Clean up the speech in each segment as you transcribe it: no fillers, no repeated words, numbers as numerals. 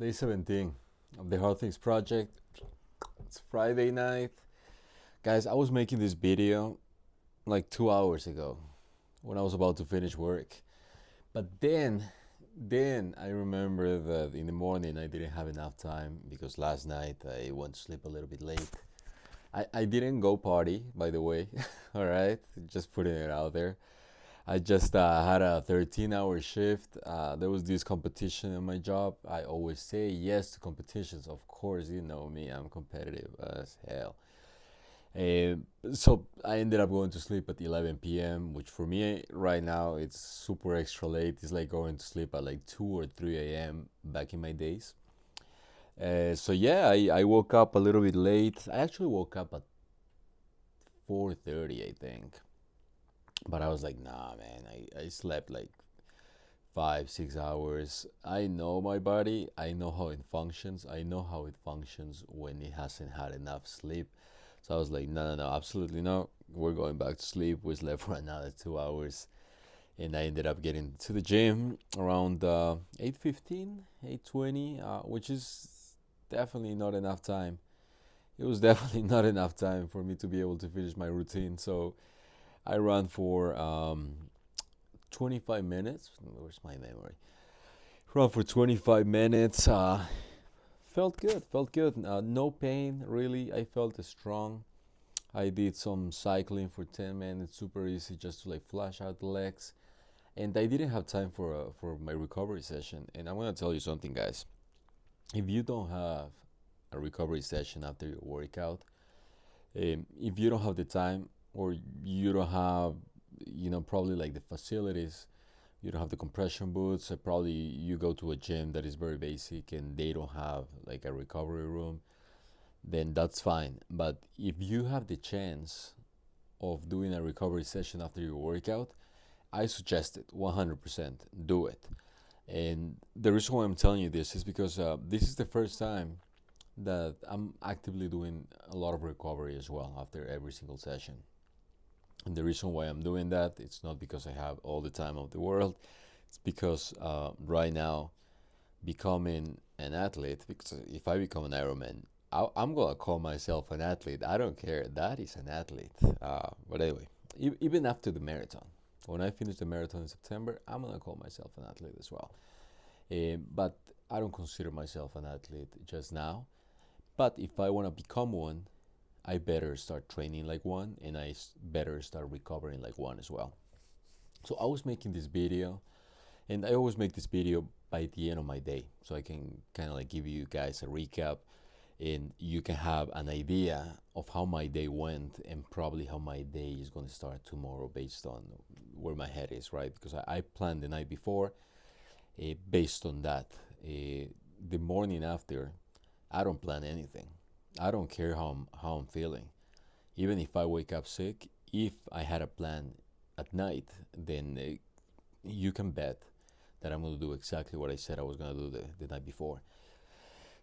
Day 17 of the Hard Things Project. It's Friday night. Guys, I was making this video like 2 hours ago when I was about to finish work. But then I remember that in the morning I didn't have enough time because last night I went to sleep a little bit late. I didn't go party, by the way. All right, just putting it out there. I just had a 13-hour shift. There was this competition in my job. I always say yes to competitions. Of course, you know me, I'm competitive as hell. Uh, so I ended up going to sleep at 11 p.m., which for me right now it's super extra late. It's like going to sleep at like 2 or 3 a.m. back in my days. So yeah, I woke up a little bit late. I actually woke up at 4:30, I think. But I was like, nah, man, I slept like 5, 6 hours. I know my body. I know how it functions. I know how it functions when it hasn't had enough sleep. So I was like, no, no, no, absolutely no. We're going back to sleep. We slept for another 2 hours. And I ended up getting to the gym around 8:15, 8:20, which is definitely not enough time. It was definitely not enough time for me to be able to finish my routine. So I ran for 25 minutes. Where's my memory? Run for 25 minutes. Felt good. Felt good. No pain really. I felt strong. I did some cycling for 10 minutes. Super easy, just to like flash out the legs. And I didn't have time for my recovery session. And I'm gonna tell you something, guys. If you don't have a recovery session after your workout, if you don't have the time or you don't have, probably like the facilities, you don't have the compression boots, probably you go to a gym that is very basic and they don't have like a recovery room, then that's fine. But if you have the chance of doing a recovery session after your workout, I suggest it 100%. Do it. And the reason why I'm telling you this is because this is the first time that I'm actively doing a lot of recovery as well after every single session. And the reason why I'm doing that, it's not because I have all the time of the world. It's because right now, becoming an athlete, because if I become an Ironman, I'm going to call myself an athlete. I don't care. That is an athlete. But anyway, even after the marathon, when I finish the marathon in September, I'm going to call myself an athlete as well. But I don't consider myself an athlete just now. But if I want to become one, I better start training like one and better start recovering like one as well. So I was making this video, and I always make this video by the end of my day so I can kind of like give you guys a recap and you can have an idea of how my day went and probably how my day is going to start tomorrow based on where my head is, right? Because I planned the night before based on that. The morning after, I don't plan anything. I don't care how I'm feeling. Even if I wake up sick, if I had a plan at night, then you can bet that I'm going to do exactly what I said I was going to do the night before.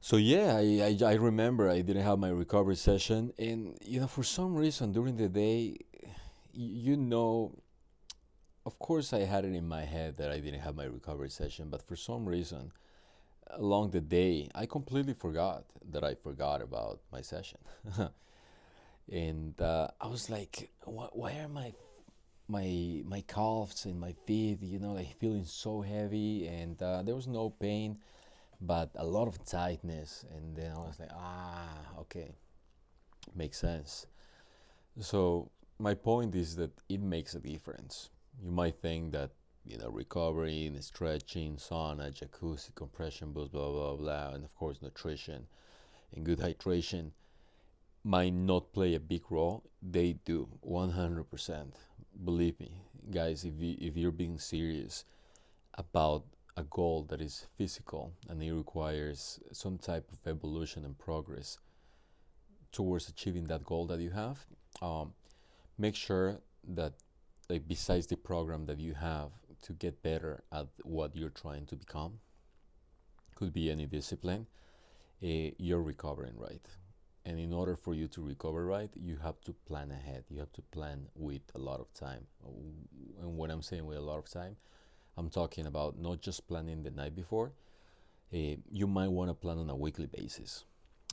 So yeah, I remember I didn't have my recovery session, and for some reason during the day, you know, of course I had it in my head that I didn't have my recovery session, but for some reason along the day I completely forgot that I forgot about my session. And I was like, why are my calves and my feet, like feeling so heavy, and there was no pain, but a lot of tightness. And then I was like, okay, makes sense. So my point is that it makes a difference. You might think that recovering, stretching, sauna, jacuzzi, compression boost, blah blah blah, and of course nutrition and good hydration might not play a big role. They do 100%. Believe me, guys. If you're being serious about a goal that is physical and it requires some type of evolution and progress towards achieving that goal that you have, um, make sure that, like, besides the program that you have to get better at what you're trying to become, could be any discipline, you're recovering right. And in order for you to recover right, you have to plan ahead. You have to plan with a lot of time. And when I'm saying with a lot of time, I'm talking about not just planning the night before, You might want to plan on a weekly basis.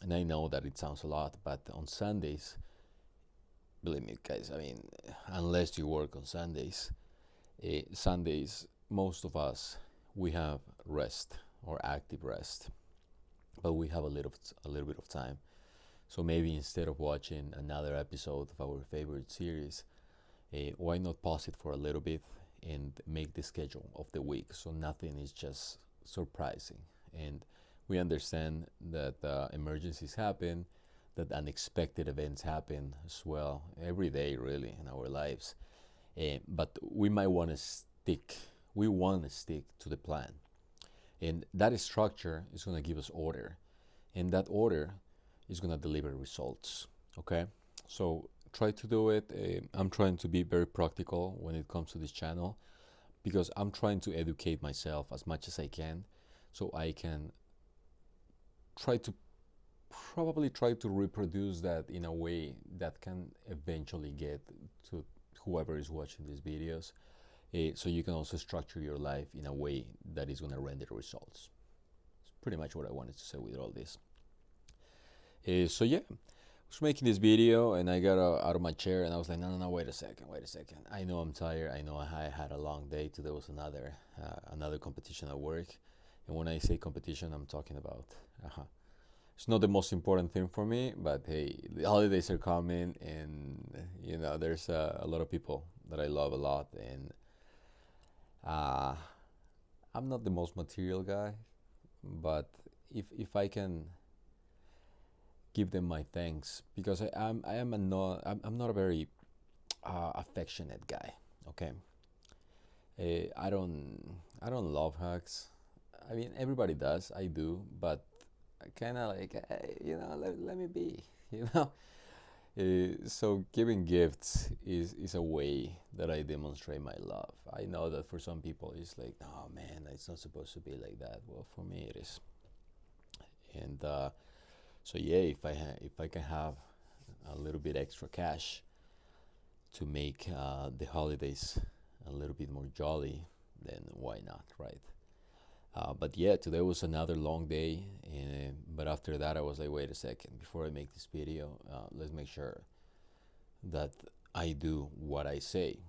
And I know that it sounds a lot, but on Sundays, believe me, guys, I mean, unless you work on Sundays, Sundays, most of us, we have rest or active rest, but we have a little bit of time. So maybe instead of watching another episode of our favorite series, why not pause it for a little bit and make the schedule of the week so nothing is just surprising. And we understand that emergencies happen, that unexpected events happen as well every day, really, in our lives. But we might want to stick. We want to stick to the plan, and that structure is going to give us order, and that order is going to deliver results. Okay, so try to do it. I'm trying to be very practical when it comes to this channel because I'm trying to educate myself as much as I can, so I can try to try to reproduce that in a way that can eventually get to whoever is watching these videos, so you can also structure your life in a way that is going to render results. It's pretty much what I wanted to say with all this. So yeah, I was making this video and I got out of my chair and I was like, no, wait a second. I know I'm tired. I know I had a long day. Today was another competition at work. And when I say competition, I'm talking about, it's not the most important thing for me, but hey, the holidays are coming and, there's a lot of people that I love a lot. And I'm not the most material guy, but if I can give them my thanks, because I'm not a very affectionate guy. Okay, I don't love hugs. I mean, everybody does. I do, but kind of like, let me be, you know. So giving gifts is a way that I demonstrate my love. I know that for some people it's like, oh man, it's not supposed to be like that. Well, for me it is. And so yeah, if I can have a little bit extra cash to make the holidays a little bit more jolly, then why not, right? But yeah, today was another long day, but after that I was like, wait a second, before I make this video, let's make sure that I do what I say,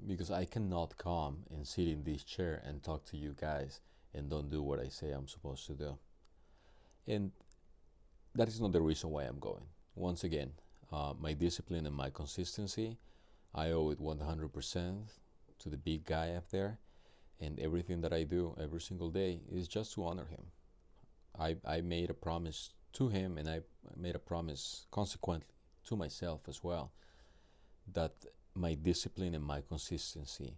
because I cannot come and sit in this chair and talk to you guys and don't do what I say I'm supposed to do. And that is not the reason why I'm going. Once again, my discipline and my consistency, I owe it 100% to the big guy up there. And everything that I do every single day is just to honor him. I made a promise to him, and I made a promise consequently to myself as well, that my discipline and my consistency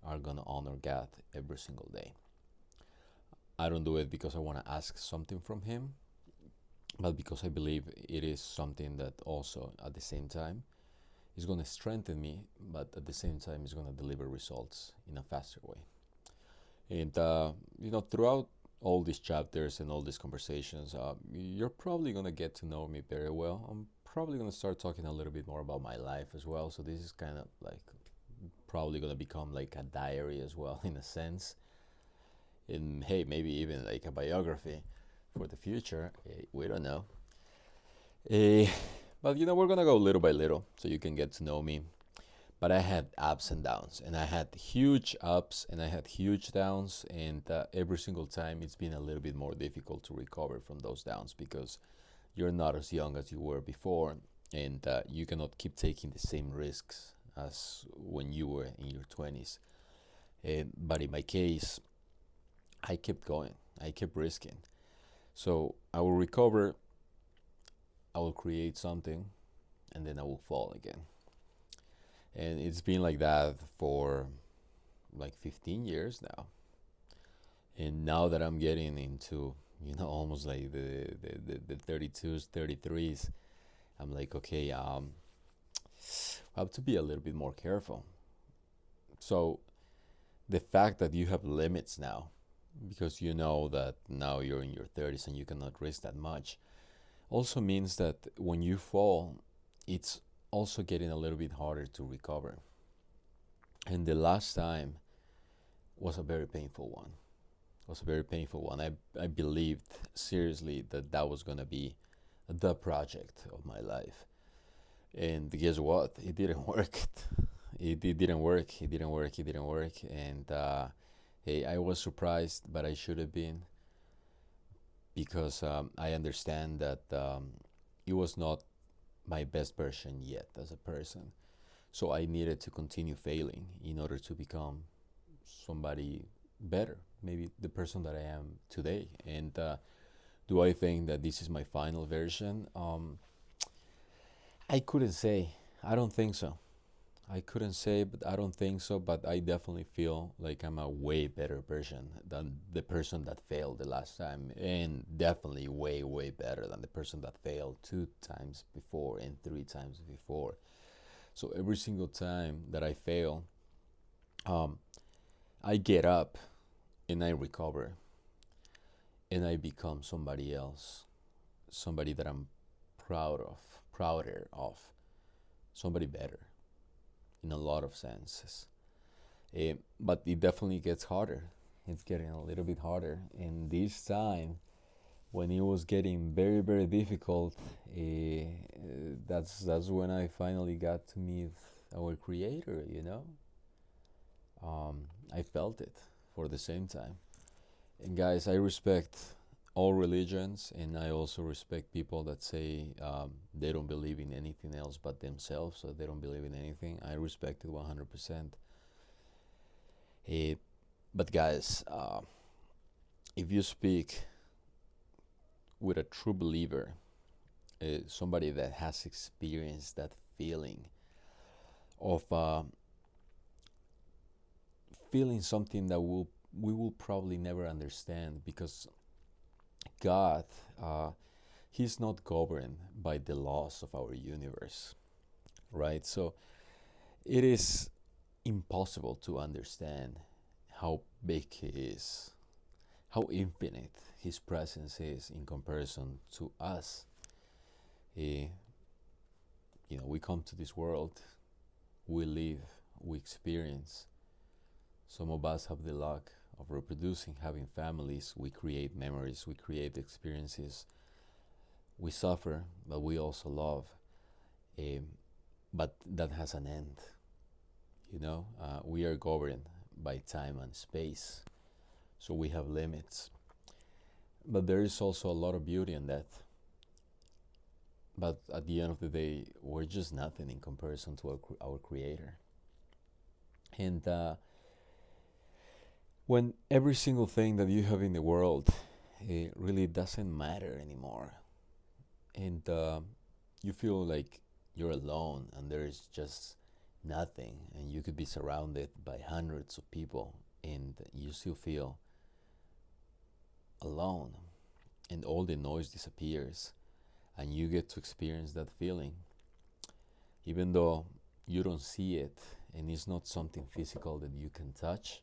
are gonna honor God every single day. I don't do it because I want to ask something from him, but because I believe it is something that also at the same time is going to strengthen me, but at the same time is going to deliver results in a faster way. And throughout all these chapters and all these conversations, you're probably going to get to know me very well. I'm probably going to start talking a little bit more about my life as well. So this is kind of like probably going to become like a diary as well, in a sense. And hey, maybe even like a biography for the future. We don't know. But we're going to go little by little so you can get to know me. But I had ups and downs, and I had huge ups and I had huge downs, and every single time it's been a little bit more difficult to recover from those downs, because you're not as young as you were before, and you cannot keep taking the same risks as when you were in your 20s. But in my case, I kept going, I kept risking. So I will recover, I will create something, and then I will fall again. And it's been like that for like 15 years now. And now that I'm getting into, almost like the 32s, 33s, I'm like, okay, I have to be a little bit more careful. So the fact that you have limits now, because you know that now you're in your 30s and you cannot risk that much, also means that when you fall, it's also getting a little bit harder to recover. And the last time was a very painful one. was a very painful one. I believed seriously that that was going to be the project of my life. And guess what? It didn't work. It didn't work. It didn't work. It didn't work. And hey, I was surprised, but I should have been, because I understand that it was not my best version yet as a person. So I needed to continue failing in order to become somebody better, maybe the person that I am today. And do I think that this is my final version? I couldn't say. I don't think so. I couldn't say, but I don't think so. But I definitely feel like I'm a way better version than the person that failed the last time, and definitely way, way better than the person that failed 2 times before and 3 times before. So every single time that I fail, um, I get up and I recover and I become somebody else, somebody that I'm prouder of, somebody better in a lot of senses. But it definitely gets harder. It's getting a little bit harder. And this time, when it was getting very, very difficult, that's when I finally got to meet our Creator. I felt it for the same time. And guys, I respect all religions, and I also respect people that say they don't believe in anything else but themselves, so they don't believe in anything. I respect it 100%. But guys, if you speak with a true believer, somebody that has experienced that feeling of feeling something that we will probably never understand, because God, He's not governed by the laws of our universe, right? So it is impossible to understand how big He is, how infinite His presence is in comparison to us. We come to this world, we live, we experience. Some of us have the luck of reproducing, having families. We create memories, we create experiences. We suffer, but we also love. But that has an end. We are governed by time and space, so we have limits. But there is also a lot of beauty in that. But at the end of the day, we're just nothing in comparison to our Creator. And when every single thing that you have in the world, it really doesn't matter anymore, and you feel like you're alone and there is just nothing, and you could be surrounded by hundreds of people and you still feel alone, and all the noise disappears and you get to experience that feeling, even though you don't see it and it's not something physical that you can touch.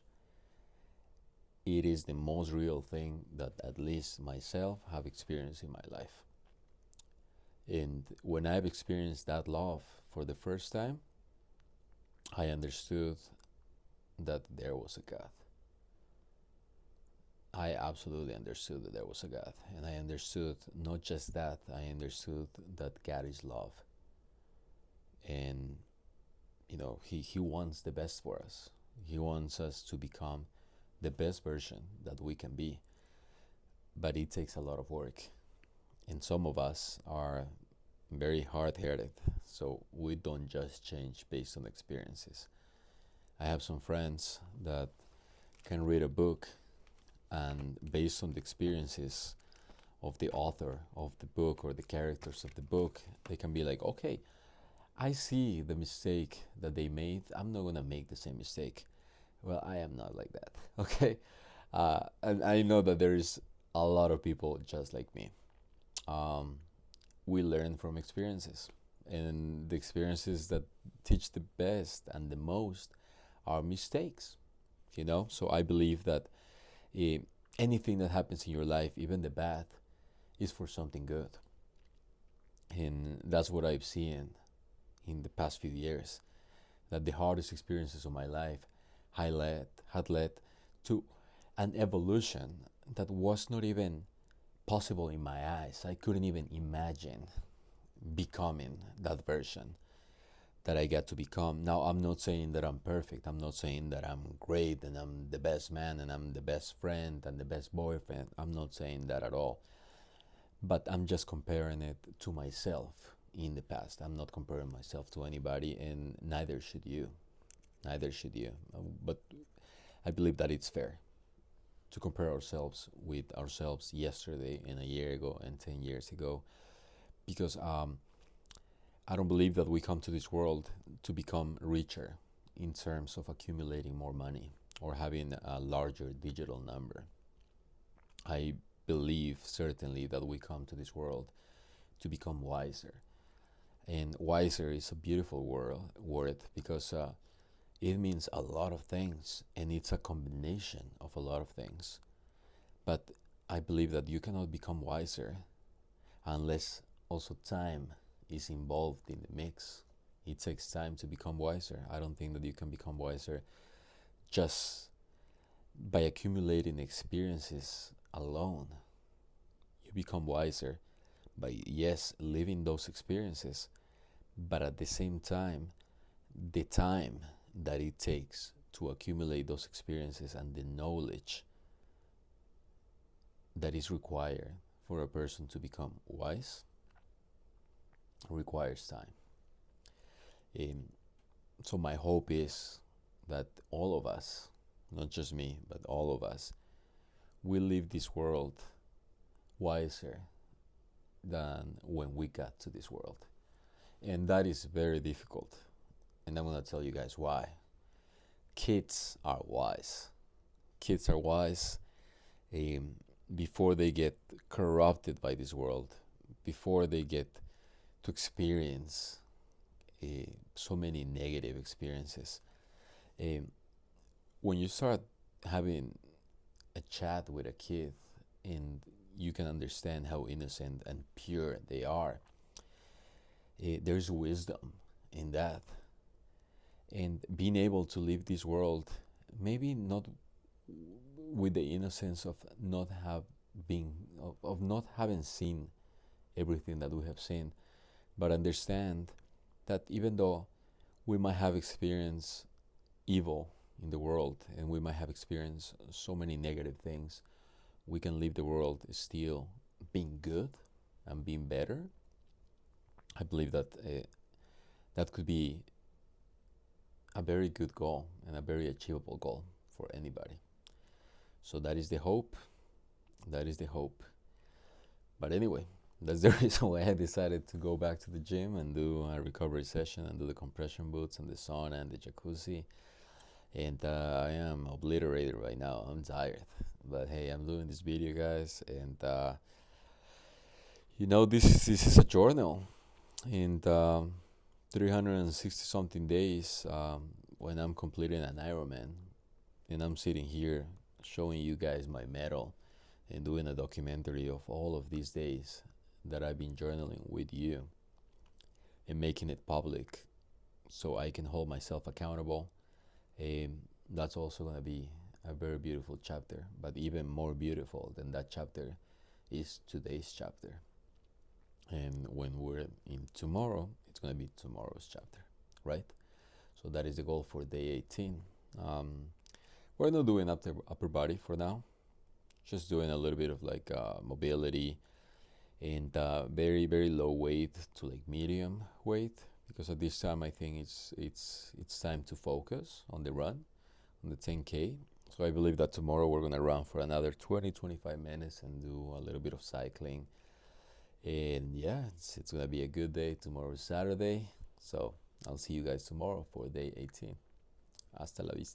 It is the most real thing that at least myself have experienced in my life. And when I've experienced that love for the first time, I understood that there was a God. I absolutely understood that there was a God. And I understood not just that, I understood that God is love. And, He wants the best for us. He wants us to become the best version that we can be. But it takes a lot of work. And some of us are very hard-headed, so we don't just change based on experiences. I have some friends that can read a book, and based on the experiences of the author of the book or the characters of the book, they can be like, okay, I see the mistake that they made, I'm not gonna make the same mistake. Well, I am not like that. Okay. And I know that there is a lot of people just like me. We learn from experiences, and the experiences that teach the best and the most are mistakes. So I believe that anything that happens in your life, even the bad, is for something good. And that's what I've seen in the past few years, that the hardest experiences of my life had led to an evolution that was not even possible in my eyes. I couldn't even imagine becoming that version that I got to become. Now, I'm not saying that I'm perfect. I'm not saying that I'm great and I'm the best man and I'm the best friend and the best boyfriend. I'm not saying that at all. But I'm just comparing it to myself in the past. I'm not comparing myself to anybody, and neither should you. Neither should you. But I believe that it's fair to compare ourselves with ourselves yesterday and a year ago and 10 years ago, because I don't believe that we come to this world to become richer in terms of accumulating more money or having a larger digital number. I believe certainly that we come to this world to become wiser. And wiser is a beautiful word because it means a lot of things, and it's a combination of a lot of things. But I believe that you cannot become wiser unless also time is involved in the mix. It takes time to become wiser. I don't think that you can become wiser just by accumulating experiences alone. You become wiser by, yes, living those experiences, but at the same time, the time that it takes to accumulate those experiences and the knowledge that is required for a person to become wise requires time. So my hope is that all of us, not just me, but all of us, will leave this world wiser than when we got to this world. And that is very difficult. And I'm going to tell you guys why. Kids are wise. Kids are wise before they get corrupted by this world, before they get to experience so many negative experiences. When you start having a chat with a kid and you can understand how innocent and pure they are, there's wisdom in that. And being able to leave this world, maybe not with the innocence of not having seen everything that we have seen, but understand that even though we might have experienced evil in the world and we might have experienced so many negative things, we can leave the world still being good and being better. I believe that that could be a very good goal and a very achievable goal for anybody. So that is the hope. That is the hope. But anyway, that's the reason why I decided to go back to the gym and do a recovery session and do the compression boots and the sauna and the jacuzzi. And I am obliterated right now. I'm tired. But hey, I'm doing this video, guys. And this is a journal. And 360 something days when I'm completing an Ironman. And I'm sitting here showing you guys my medal and doing a documentary of all of these days that I've been journaling with you and making it public so I can hold myself accountable. That's also going to be a very beautiful chapter, but even more beautiful than that chapter is today's chapter. And when we're in tomorrow, it's going to be tomorrow's chapter, right? So that is the goal for day 18. We're not doing upper body for now, just doing a little bit of like mobility and very, very low weight to like medium weight, because at this time I think it's time to focus on the run, on the 10K. So I believe that tomorrow we're gonna run for another 20-25 minutes and do a little bit of cycling. And yeah, it's gonna be a good day. Tomorrow is Saturday, so I'll see you guys tomorrow for day 18. Hasta la vista.